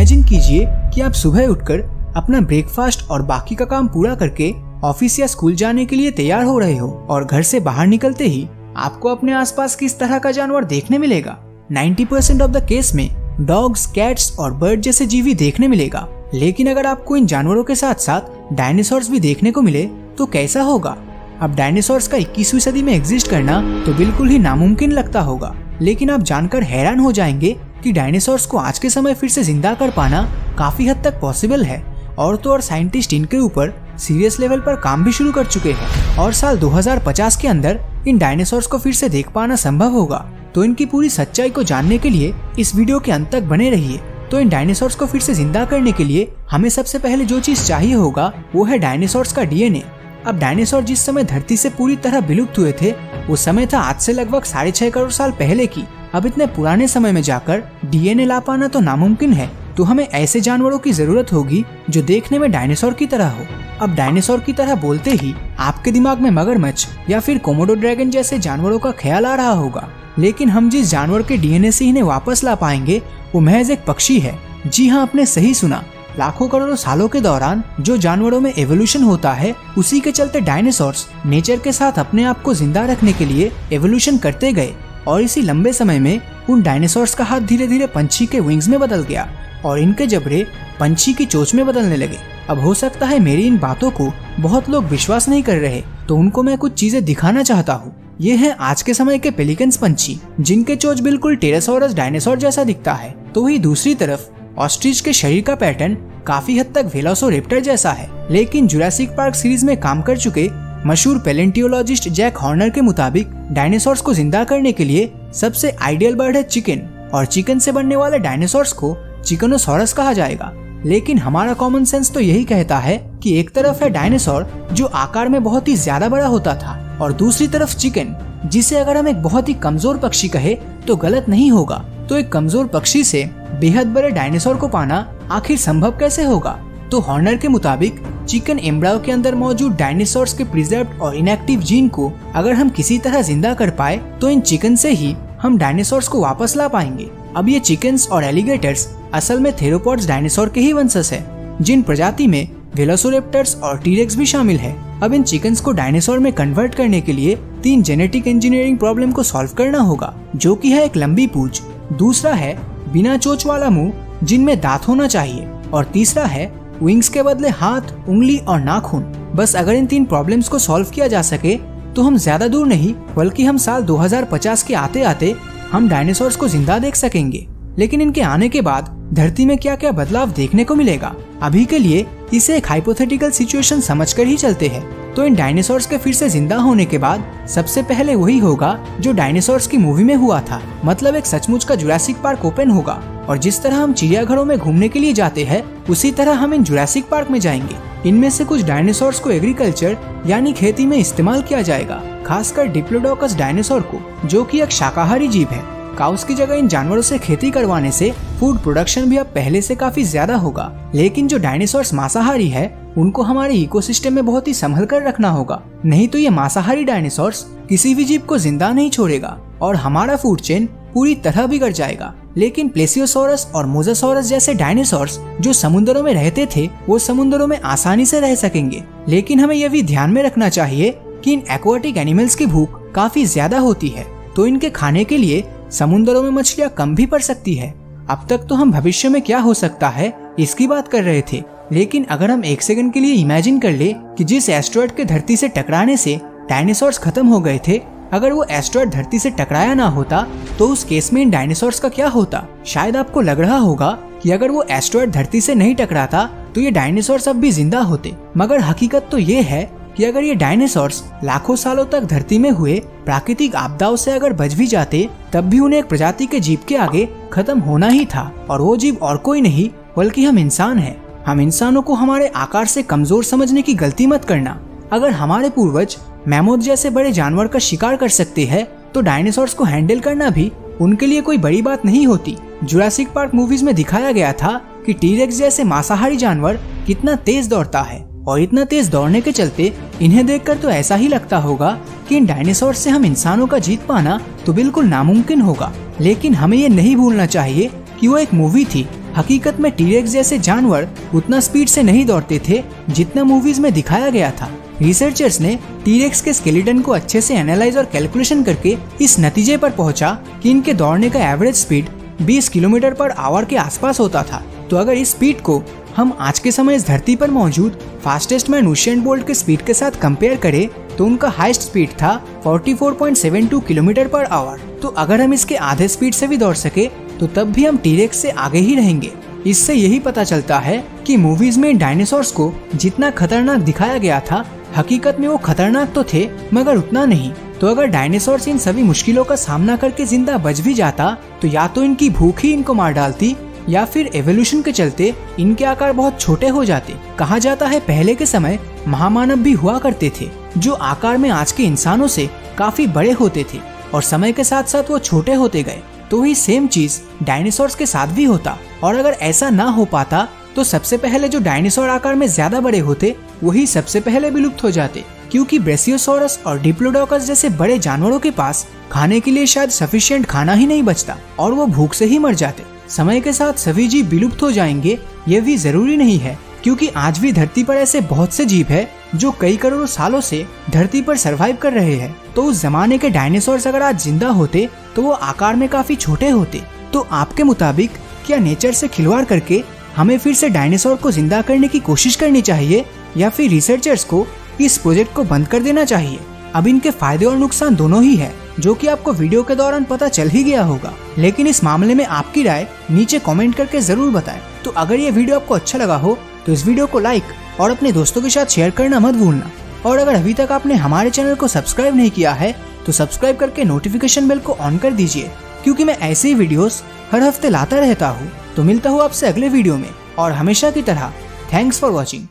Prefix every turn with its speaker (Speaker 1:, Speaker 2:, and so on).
Speaker 1: Imagine कीजिए कि आप सुबह उठकर अपना ब्रेकफास्ट और बाकी का काम पूरा करके ऑफिस या स्कूल जाने के लिए तैयार हो रहे हो और घर से बाहर निकलते ही आपको अपने आसपास किस तरह का जानवर देखने मिलेगा। 90% ऑफ द केस में डॉग्स, कैट्स और बर्ड जैसे जीव ही देखने मिलेगा। लेकिन अगर आपको इन जानवरों के साथ साथ डायनासोर्स भी देखने को मिले तो कैसा होगा। अब डायनासोर्स का 21वीं सदी में एग्जिस्ट करना तो बिल्कुल ही नामुमकिन लगता होगा, लेकिन आप जानकर हैरान हो जाएंगे कि डायनासोर्स को आज के समय फिर से जिंदा कर पाना काफी हद तक पॉसिबल है। और तो और साइंटिस्ट इनके ऊपर सीरियस लेवल पर काम भी शुरू कर चुके हैं और साल 2050 के अंदर इन डायनासोर्स को फिर से देख पाना संभव होगा। तो इनकी पूरी सच्चाई को जानने के लिए इस वीडियो के अंत तक बने रहिए। तो इन डायनासोर्स को फिर से जिंदा करने के लिए हमें सबसे पहले जो चीज चाहिए होगा वो है डायनासोर्स का डीएनए। अब डायनासोर जिस समय धरती से पूरी तरह विलुप्त हुए थे वो समय था आज से लगभग 6.5 करोड़ साल पहले की। अब इतने पुराने समय में जाकर डीएनए ला पाना तो नामुमकिन है, तो हमें ऐसे जानवरों की जरूरत होगी जो देखने में डायनासोर की तरह हो। अब डायनासोर की तरह बोलते ही आपके दिमाग में मगरमच्छ या फिर कोमोडो ड्रैगन जैसे जानवरों का ख्याल आ रहा होगा, लेकिन हम जिस जानवर के डीएनए से इन्हें वापस ला पाएंगे वो महज एक पक्षी है। जी हाँ, आपने सही सुना। लाखों करोड़ों सालों के दौरान जो जानवरों में एवोल्यूशन होता है उसी के चलते डायनासोर्स नेचर के साथ अपने आप को जिंदा रखने के लिए एवोल्यूशन करते गए और इसी लंबे समय में उन डायनासोर्स का हाथ धीरे धीरे पंछी के विंग्स में बदल गया और इनके जबड़े पंछी की चोंच में बदलने लगे। अब हो सकता है मेरी इन बातों को बहुत लोग विश्वास नहीं कर रहे, तो उनको मैं कुछ चीजें दिखाना चाहता हूँ। ये है आज के समय के पेलिकन्स पंछी, जिनके चोंच बिल्कुल टेरासोरस डायनासोर जैसा दिखता है। तो वही दूसरी तरफ ऑस्ट्रिच के शरीर का पैटर्न काफी हद तक वेलोसिरेप्टर जैसा है। लेकिन जुरासिक पार्क सीरीज में काम कर चुके मशहूर पैलेंटियोलॉजिस्ट जैक हॉर्नर के मुताबिक डायनासोर्स को जिंदा करने के लिए सबसे आइडियल बर्ड है चिकन, और चिकन से बनने वाले डायनासोर्स को चिकनोसॉरस कहा जाएगा। लेकिन हमारा कॉमन सेंस तो यही कहता है कि एक तरफ है डायनासोर जो आकार में बहुत ही ज्यादा बड़ा होता था और दूसरी तरफ चिकन, जिसे अगर हम एक बहुत ही कमजोर पक्षी कहे तो गलत नहीं होगा। तो एक कमजोर पक्षी से बेहद बड़े डायनासोर को पाना आखिर संभव कैसे होगा। तो हॉर्नर के मुताबिक चिकन एम्ब्रायो के अंदर मौजूद डायनासोर्स के प्रिजर्व्ड और इनएक्टिव जीन को अगर हम किसी तरह जिंदा कर पाए तो इन चिकन से ही हम डायनासोर्स को वापस ला पाएंगे। अब ये चिकन्स और एलिगेटर्स असल में थेरोपॉड्स डायनासोर के ही वंशज है, जिन प्रजाति में वेलोसिरेप्टर्स और टीरेक्स भी शामिल है। अब इन चिकन्स को डायनासोर में कन्वर्ट करने के लिए 3 जेनेटिक इंजीनियरिंग प्रॉब्लम को सॉल्व करना होगा, जो कि है एक लंबी पूंछ, दूसरा है बिना चोंच वाला मुंह जिनमें दांत होना चाहिए, और तीसरा है विंग्स के बदले हाथ, उंगली और नाखून। बस अगर इन 3 प्रॉब्लम्स को सॉल्व किया जा सके तो हम ज्यादा दूर नहीं बल्कि हम साल 2050 के आते आते हम डायनासोर्स को जिंदा देख सकेंगे। लेकिन इनके आने के बाद धरती में क्या क्या बदलाव देखने को मिलेगा, अभी के लिए इसे एक हाइपोथेटिकल सिचुएशन समझकर ही चलते हैं। तो इन डायनासोर्स के फिर से जिंदा होने के बाद सबसे पहले वही होगा जो डायनासोर्स की मूवी में हुआ था, मतलब एक सचमुच का जुरासिक पार्क ओपन होगा और जिस तरह हम चिड़ियाघरों में घूमने के लिए जाते हैं उसी तरह हम इन जुरासिक पार्क में जाएंगे। इनमें से कुछ डायनासोर्स को एग्रीकल्चर यानी खेती में इस्तेमाल किया जाएगा, खासकर डिप्लोडोकस डायनासोर को, जो कि एक शाकाहारी जीव है। काउस की जगह इन जानवरों से खेती करवाने से फूड प्रोडक्शन भी अब पहले से काफी ज्यादा होगा। लेकिन जो डायनासोर्स मांसाहारी है उनको हमारे इकोसिस्टम में बहुत ही संभल कर रखना होगा, नहीं तो ये मांसाहारी डायनासोर्स किसी भी जीव को जिंदा नहीं छोड़ेगा और हमारा फूड चेन पूरी तरह बिगड़ जाएगा। लेकिन प्लेसियोसोरस और मोजासोरस जैसे डायनासोर्स जो समुद्रों में रहते थे वो समुद्रों में आसानी से रह सकेंगे। लेकिन हमें यह भी ध्यान में रखना चाहिए कि इन एक्वाटिक एनिमल्स की भूख काफी ज्यादा होती है, तो इनके खाने के लिए समुद्रों में मछलियाँ कम भी पड़ सकती है। अब तक तो हम भविष्य में क्या हो सकता है इसकी बात कर रहे थे, लेकिन अगर हम एक सेकंड के लिए इमेजिन कर ले कि जिस एस्ट्रॉयड के धरती से टकराने से डायनासोर्स खत्म हो गए थे, अगर वो एस्ट्रॉयड धरती से टकराया ना होता तो उस केस में इन डायनासोर्स का क्या होता। शायद आपको लग रहा होगा कि अगर वो एस्ट्रॉयड धरती से नहीं टकराता तो ये डायनासोर्स अब भी जिंदा होते, मगर हकीकत तो ये है कि अगर ये डायनासोर्स लाखों सालों तक धरती में हुए प्राकृतिक आपदाओं से अगर बच भी जाते तब भी उन्हें एक प्रजाति के जीव के आगे खत्म होना ही था, और वो जीव और कोई नहीं बल्कि हम इंसान हैं। हम इंसानों को हमारे आकार से कमजोर समझने की गलती मत करना। अगर हमारे पूर्वज मैमोथ जैसे बड़े जानवर का शिकार कर सकते हैं तो डायनासोर्स को हैंडल करना भी उनके लिए कोई बड़ी बात नहीं होती। जुरासिक पार्क मूवीज में दिखाया गया था कि टीरेक्स जैसे मांसाहारी जानवर कितना तेज दौड़ता है, और इतना तेज दौड़ने के चलते इन्हें देखकर तो ऐसा ही लगता होगा कि इन डायनासोर से हम इंसानों का जीत पाना तो बिल्कुल नामुमकिन होगा। लेकिन हमें ये नहीं भूलना चाहिए कि वो एक मूवी थी हकीकत में टीरेक्स जैसे जानवर उतना स्पीड से नहीं दौड़ते थे जितना मूवीज में दिखाया गया था। रिसर्चर्स ने टीरेक्स के स्केलेटन को अच्छे से एनालाइज और कैलकुलेशन करके इस नतीजे पर पहुंचा कि इनके दौड़ने का average speed 20 kilometre per hour के आसपास होता था। तो अगर इस स्पीड को हम आज के समय इस धरती पर मौजूद फास्टेस्ट मैन यूसेन बोल्ट के स्पीड के साथ कंपेयर करें तो उनका हाईएस्ट स्पीड था 44.72 किलोमीटर पर आवर। तो अगर हम इसके आधे स्पीड से भी दौड़ सके तो तब भी हम टीरेक्स से आगे ही रहेंगे। इससे यही पता चलता है कि मूवीज में डायनासोर्स को जितना खतरनाक दिखाया गया था हकीकत में वो खतरनाक तो थे मगर उतना नहीं। तो अगर डायनासोर्स इन सभी मुश्किलों का सामना करके जिंदा बच भी जाता तो या तो इनकी भूख ही इनको मार डालती या फिर एवोल्यूशन के चलते इनके आकार बहुत छोटे हो जाते। कहा जाता है पहले के समय महामानव भी हुआ करते थे जो आकार में आज के इंसानों से काफी बड़े होते थे और समय के साथ साथ वो छोटे होते गए। तो ही सेम चीज डायनासोर्स के साथ भी होता और अगर ऐसा ना हो पाता तो सबसे पहले जो डायनासोर आकार में ज्यादा बड़े होते वही सबसे पहले विलुप्त हो जाते, क्योंकि ब्रेसियोसोरस और डिप्लोडोकस जैसे बड़े जानवरों के पास खाने के लिए शायद सफिशिएंट खाना ही नहीं बचता और वो भूख से ही मर जाते। समय के साथ सभी जीव विलुप्त हो जाएंगे ये भी जरूरी नहीं है, क्योंकि आज भी धरती पर ऐसे बहुत से जीव है जो कई करोड़ों सालों से धरती पर सरवाइव कर रहे हैं। तो उस जमाने के डायनासोर्स अगर आज जिंदा होते तो वो आकार में काफी छोटे होते। तो आपके मुताबिक क्या नेचर से खिलवाड़ करके हमें फिर से डायनासोर को जिंदा करने की कोशिश करनी चाहिए या फिर रिसर्चर्स को इस प्रोजेक्ट को बंद कर देना चाहिए? अब इनके फायदे और नुकसान दोनों ही है जो कि आपको वीडियो के दौरान पता चल ही गया होगा, लेकिन इस मामले में आपकी राय नीचे कमेंट करके जरूर बताएं। तो अगर ये वीडियो आपको अच्छा लगा हो तो इस वीडियो को लाइक और अपने दोस्तों के साथ शेयर करना मत भूलना। और अगर अभी तक आपने हमारे चैनल को सब्सक्राइब नहीं किया है तो सब्सक्राइब करके नोटिफिकेशन बेल को ऑन कर दीजिए, क्योंकि मैं ऐसे ही वीडियोस हर हफ्ते लाता रहता हूँ। तो मिलता हूँ आपसे अगले वीडियो में और हमेशा की तरह थैंक्स फॉर वॉचिंग।